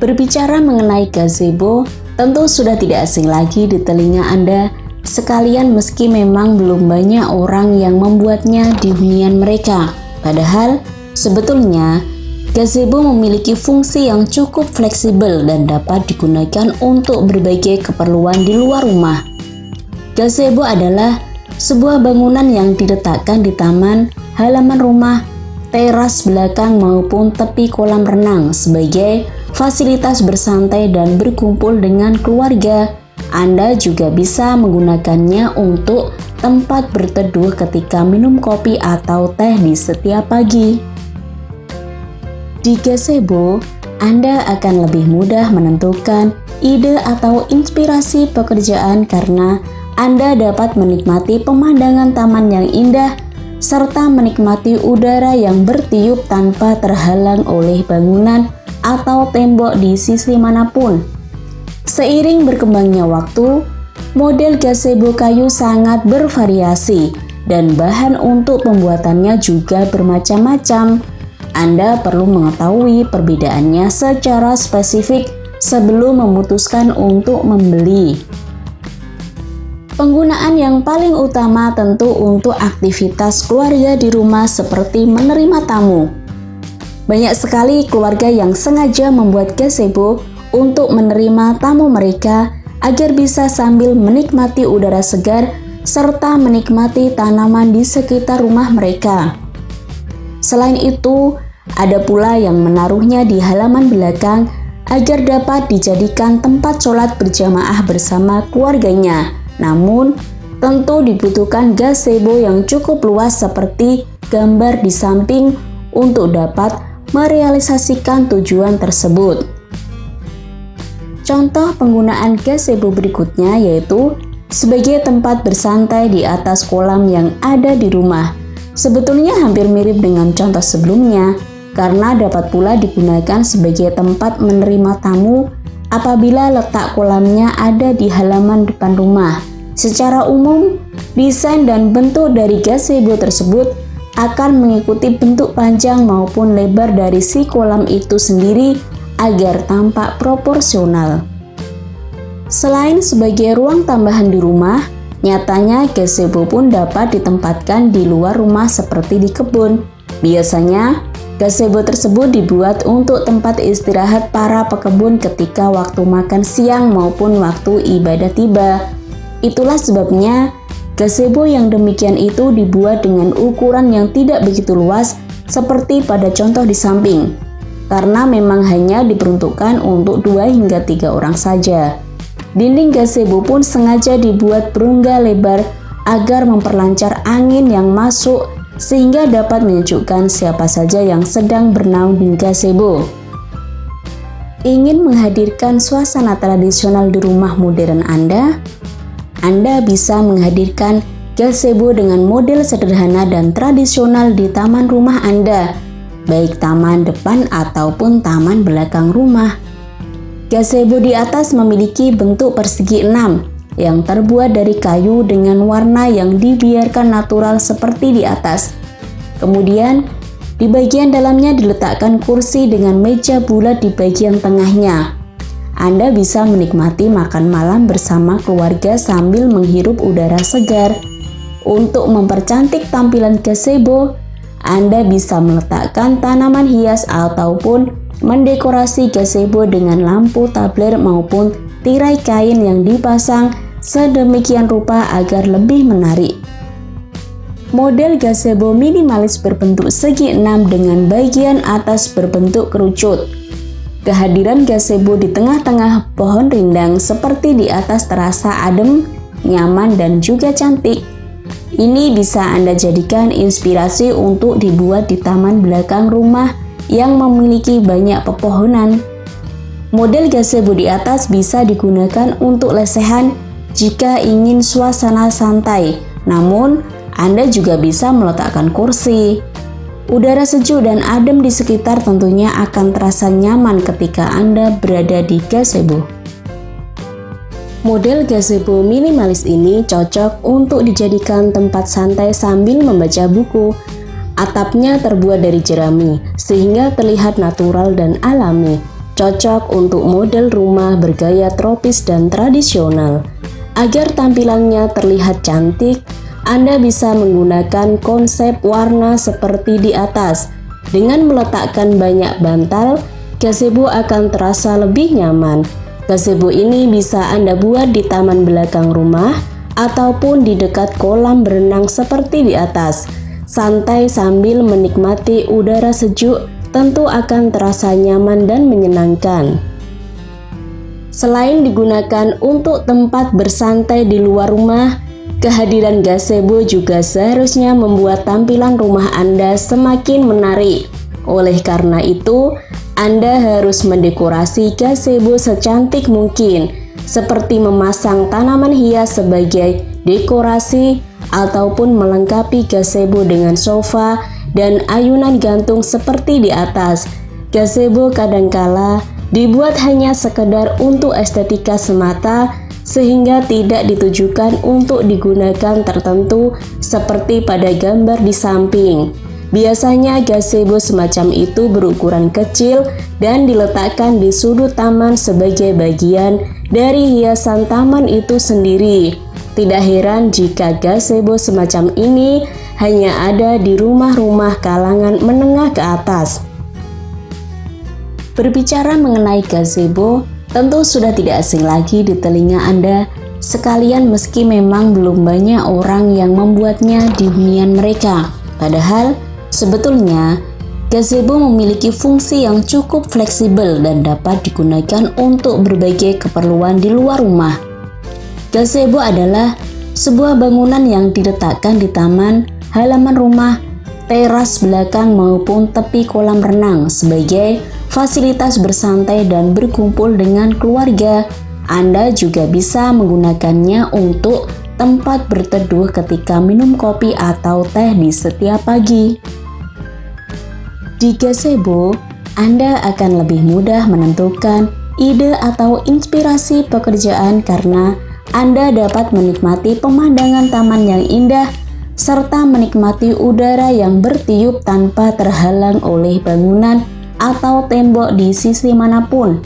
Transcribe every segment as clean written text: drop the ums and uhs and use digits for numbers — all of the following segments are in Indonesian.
Berbicara mengenai gazebo, tentu sudah tidak asing lagi di telinga Anda, sekalian meski memang belum banyak orang yang membuatnya di hunian mereka. Padahal, sebetulnya, gazebo memiliki fungsi yang cukup fleksibel dan dapat digunakan untuk berbagai keperluan di luar rumah. Gazebo adalah sebuah bangunan yang diletakkan di taman, halaman rumah, teras belakang maupun tepi kolam renang sebagai fasilitas bersantai dan berkumpul dengan keluarga. Anda juga bisa menggunakannya untuk tempat berteduh ketika minum kopi atau teh di setiap pagi. Di gazebo, Anda akan lebih mudah menentukan ide atau inspirasi pekerjaan karena Anda dapat menikmati pemandangan taman yang indah serta menikmati udara yang bertiup tanpa terhalang oleh bangunan atau tembok di sisi manapun. Seiring berkembangnya waktu, model gazebo kayu sangat bervariasi dan bahan untuk pembuatannya juga bermacam-macam. Anda perlu mengetahui perbedaannya secara spesifik sebelum memutuskan untuk membeli. Penggunaan yang paling utama tentu untuk aktivitas keluarga di rumah seperti menerima tamu. Banyak sekali keluarga yang sengaja membuat gazebo untuk menerima tamu mereka agar bisa sambil menikmati udara segar serta menikmati tanaman di sekitar rumah mereka. Selain itu, ada pula yang menaruhnya di halaman belakang agar dapat dijadikan tempat sholat berjamaah bersama keluarganya. Namun, tentu dibutuhkan gazebo yang cukup luas seperti gambar di samping untuk dapat merealisasikan tujuan tersebut. Contoh penggunaan gazebo berikutnya yaitu sebagai tempat bersantai di atas kolam yang ada di rumah. Sebetulnya hampir mirip dengan contoh sebelumnya, karena dapat pula digunakan sebagai tempat menerima tamu apabila letak kolamnya ada di halaman depan rumah. Secara umum, desain dan bentuk dari gazebo tersebut akan mengikuti bentuk panjang maupun lebar dari si kolam itu sendiri agar tampak proporsional. Selain sebagai ruang tambahan di rumah, nyatanya gazebo pun dapat ditempatkan di luar rumah seperti di kebun. Biasanya, gazebo tersebut dibuat untuk tempat istirahat para pekebun ketika waktu makan siang maupun waktu ibadah tiba. Itulah sebabnya gazebo yang demikian itu dibuat dengan ukuran yang tidak begitu luas seperti pada contoh di samping, karena memang hanya diperuntukkan untuk 2 hingga 3 orang saja. Dinding gazebo pun sengaja dibuat berongga lebar agar memperlancar angin yang masuk sehingga dapat menyejukkan siapa saja yang sedang bernaung di gazebo. Ingin menghadirkan suasana tradisional di rumah modern Anda bisa menghadirkan gazebo dengan model sederhana dan tradisional di taman rumah Anda, baik taman depan ataupun taman belakang rumah. Gazebo di atas memiliki bentuk persegi 6 yang terbuat dari kayu dengan warna yang dibiarkan natural seperti di atas. Kemudian, di bagian dalamnya diletakkan kursi dengan meja bulat di bagian tengahnya. Anda bisa menikmati makan malam bersama keluarga sambil menghirup udara segar. Untuk mempercantik tampilan gazebo, Anda bisa meletakkan tanaman hias ataupun mendekorasi gazebo dengan lampu tabler maupun tirai kain yang dipasang sedemikian rupa agar lebih menarik. Model gazebo minimalis berbentuk segi 6 dengan bagian atas berbentuk kerucut. Kehadiran gazebo di tengah-tengah pohon rindang seperti di atas terasa adem, nyaman, dan juga cantik. Ini bisa Anda jadikan inspirasi untuk dibuat di taman belakang rumah yang memiliki banyak pepohonan. Model gazebo di atas bisa digunakan untuk lesehan jika ingin suasana santai, namun Anda juga bisa meletakkan kursi. Udara sejuk dan adem di sekitar tentunya akan terasa nyaman ketika Anda berada di gazebo. Model gazebo minimalis ini cocok untuk dijadikan tempat santai sambil membaca buku. Atapnya terbuat dari jerami, sehingga terlihat natural dan alami. cocok untuk model rumah bergaya tropis dan tradisional. Agar tampilannya terlihat cantik, Anda bisa menggunakan konsep warna seperti di atas. Dengan meletakkan banyak bantal, gazebo akan terasa lebih nyaman. Gazebo ini bisa Anda buat di taman belakang rumah ataupun di dekat kolam berenang seperti di atas. Santai sambil menikmati udara sejuk tentu akan terasa nyaman dan menyenangkan. Selain digunakan untuk tempat bersantai di luar rumah, kehadiran gazebo juga seharusnya membuat tampilan rumah Anda semakin menarik. Oleh karena itu, Anda harus mendekorasi gazebo secantik mungkin, seperti memasang tanaman hias sebagai dekorasi ataupun melengkapi gazebo dengan sofa dan ayunan gantung seperti di atas. Gazebo kadangkala dibuat hanya sekedar untuk estetika semata, sehingga tidak ditujukan untuk digunakan tertentu seperti pada gambar di samping. Biasanya gazebo semacam itu berukuran kecil dan diletakkan di sudut taman sebagai bagian dari hiasan taman itu sendiri. Tidak heran jika gazebo semacam ini hanya ada di rumah-rumah kalangan menengah ke atas. Berbicara mengenai gazebo, tentu sudah tidak asing lagi di telinga Anda, sekalian meski memang belum banyak orang yang membuatnya di hunian mereka. Padahal, sebetulnya, gazebo memiliki fungsi yang cukup fleksibel dan dapat digunakan untuk berbagai keperluan di luar rumah. Gazebo adalah sebuah bangunan yang diletakkan di taman, halaman rumah, teras belakang maupun tepi kolam renang sebagai fasilitas bersantai dan berkumpul dengan keluarga. Anda juga bisa menggunakannya untuk tempat berteduh ketika minum kopi atau teh di setiap pagi. Di gazebo, Anda akan lebih mudah menentukan ide atau inspirasi pekerjaan karena Anda dapat menikmati pemandangan taman yang indah serta menikmati udara yang bertiup tanpa terhalang oleh bangunan atau tembok di sisi manapun.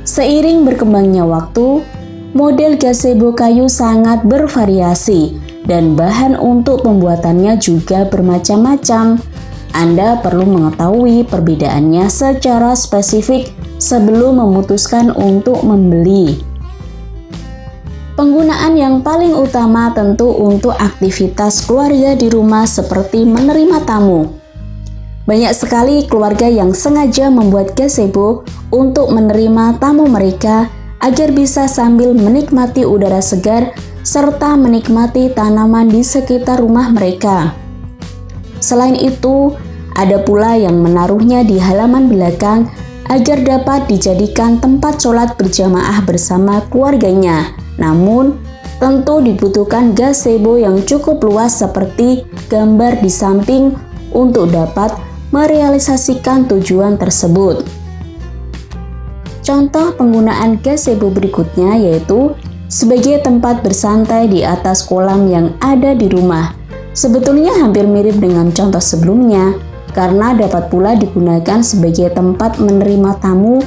Seiring berkembangnya waktu, model gazebo kayu sangat bervariasi dan bahan untuk pembuatannya juga bermacam-macam. Anda perlu mengetahui perbedaannya secara spesifik sebelum memutuskan untuk membeli. Penggunaan yang paling utama tentu untuk aktivitas keluarga di rumah seperti menerima tamu. Banyak sekali keluarga yang sengaja membuat gazebo untuk menerima tamu mereka agar bisa sambil menikmati udara segar serta menikmati tanaman di sekitar rumah mereka. Selain itu, ada pula yang menaruhnya di halaman belakang agar dapat dijadikan tempat sholat berjamaah bersama keluarganya. Namun, tentu dibutuhkan gazebo yang cukup luas seperti gambar di samping untuk dapat merealisasikan tujuan tersebut. Contoh penggunaan gazebo berikutnya yaitu sebagai tempat bersantai di atas kolam yang ada di rumah. Sebetulnya hampir mirip dengan contoh sebelumnya, karena dapat pula digunakan sebagai tempat menerima tamu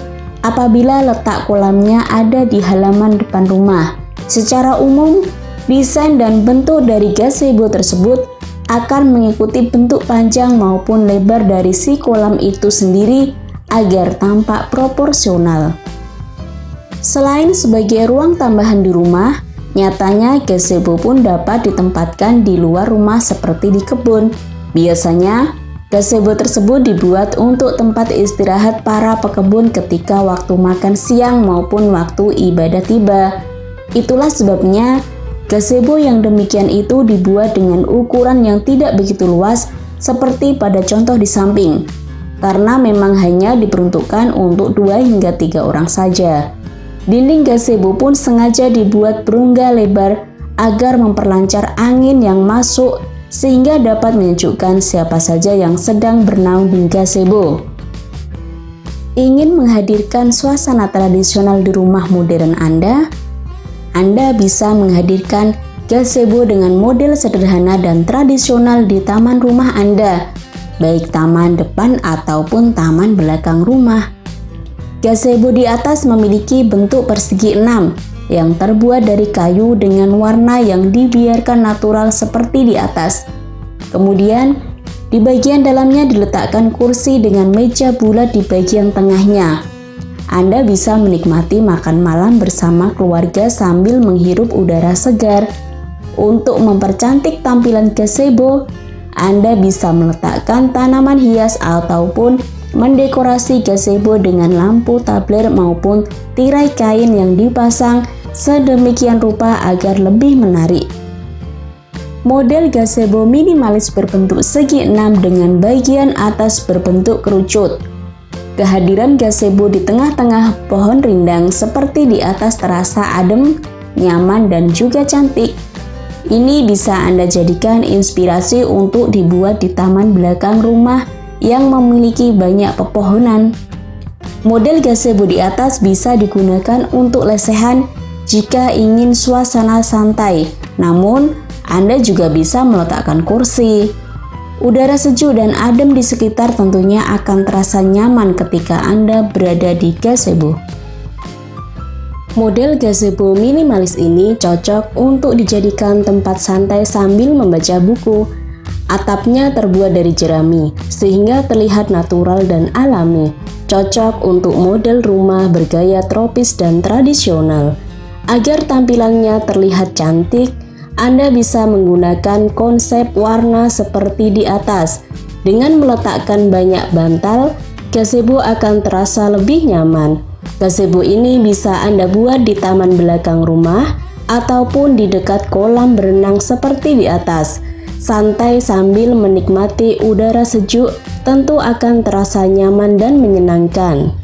apabila letak kolamnya ada di halaman depan rumah. Secara umum, desain dan bentuk dari gazebo tersebut akan mengikuti bentuk panjang maupun lebar dari si kolam itu sendiri agar tampak proporsional. Selain sebagai ruang tambahan di rumah, nyatanya gazebo pun dapat ditempatkan di luar rumah seperti di kebun. Biasanya, gazebo tersebut dibuat untuk tempat istirahat para pekebun ketika waktu makan siang maupun waktu ibadah tiba. Itulah sebabnya gazebo yang demikian itu dibuat dengan ukuran yang tidak begitu luas seperti pada contoh di samping, karena memang hanya diperuntukkan untuk 2 hingga 3 orang saja. Dinding gazebo pun sengaja dibuat berongga lebar agar memperlancar angin yang masuk sehingga dapat menyejukkan siapa saja yang sedang bernaung di gazebo. Ingin menghadirkan suasana tradisional di rumah modern Anda bisa menghadirkan gazebo dengan model sederhana dan tradisional di taman rumah Anda, baik taman depan ataupun taman belakang rumah. Gazebo di atas memiliki bentuk persegi 6 yang terbuat dari kayu dengan warna yang dibiarkan natural seperti di atas. Kemudian, di bagian dalamnya diletakkan kursi dengan meja bulat di bagian tengahnya. Anda bisa menikmati makan malam bersama keluarga sambil menghirup udara segar. Untuk mempercantik tampilan gazebo, Anda bisa meletakkan tanaman hias ataupun mendekorasi gazebo dengan lampu tabler maupun tirai kain yang dipasang sedemikian rupa agar lebih menarik. Model gazebo minimalis berbentuk segi 6 dengan bagian atas berbentuk kerucut. Kehadiran gazebo di tengah-tengah pohon rindang seperti di atas terasa adem, nyaman, dan juga cantik. Ini bisa Anda jadikan inspirasi untuk dibuat di taman belakang rumah yang memiliki banyak pepohonan. Model gazebo di atas bisa digunakan untuk lesehan jika ingin suasana santai, namun Anda juga bisa meletakkan kursi. Udara sejuk dan adem di sekitar tentunya akan terasa nyaman ketika Anda berada di gazebo. Model gazebo minimalis ini cocok untuk dijadikan tempat santai sambil membaca buku. Atapnya terbuat dari jerami, sehingga terlihat natural dan alami. Cocok untuk model rumah bergaya tropis dan tradisional. Agar tampilannya terlihat cantik, Anda bisa menggunakan konsep warna seperti di atas. Dengan meletakkan banyak bantal, gazebo akan terasa lebih nyaman. Gazebo ini bisa Anda buat di taman belakang rumah ataupun di dekat kolam berenang seperti di atas. Santai sambil menikmati udara sejuk tentu akan terasa nyaman dan menyenangkan.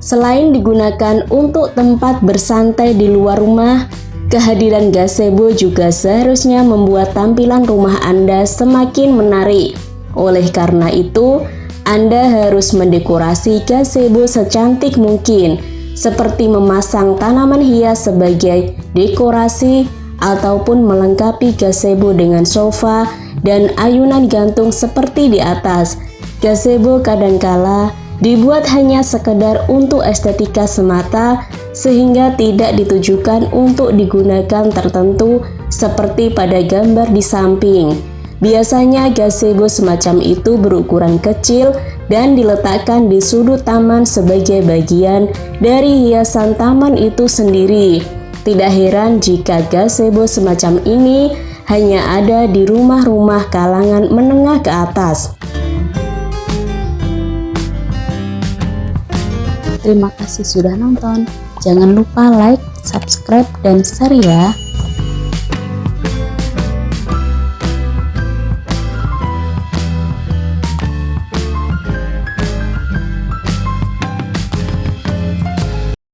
Selain digunakan untuk tempat bersantai di luar rumah, kehadiran gazebo juga seharusnya membuat tampilan rumah Anda semakin menarik. Oleh karena itu, Anda harus mendekorasi gazebo secantik mungkin, seperti memasang tanaman hias sebagai dekorasi ataupun melengkapi gazebo dengan sofa dan ayunan gantung seperti di atas. Gazebo kadangkala dibuat hanya sekedar untuk estetika semata, sehingga tidak ditujukan untuk digunakan tertentu seperti pada gambar di samping. Biasanya gazebo semacam itu berukuran kecil dan diletakkan di sudut taman sebagai bagian dari hiasan taman itu sendiri. Tidak heran jika gazebo semacam ini hanya ada di rumah-rumah kalangan menengah ke atas. Terima kasih sudah nonton. Jangan lupa like, subscribe, dan share ya.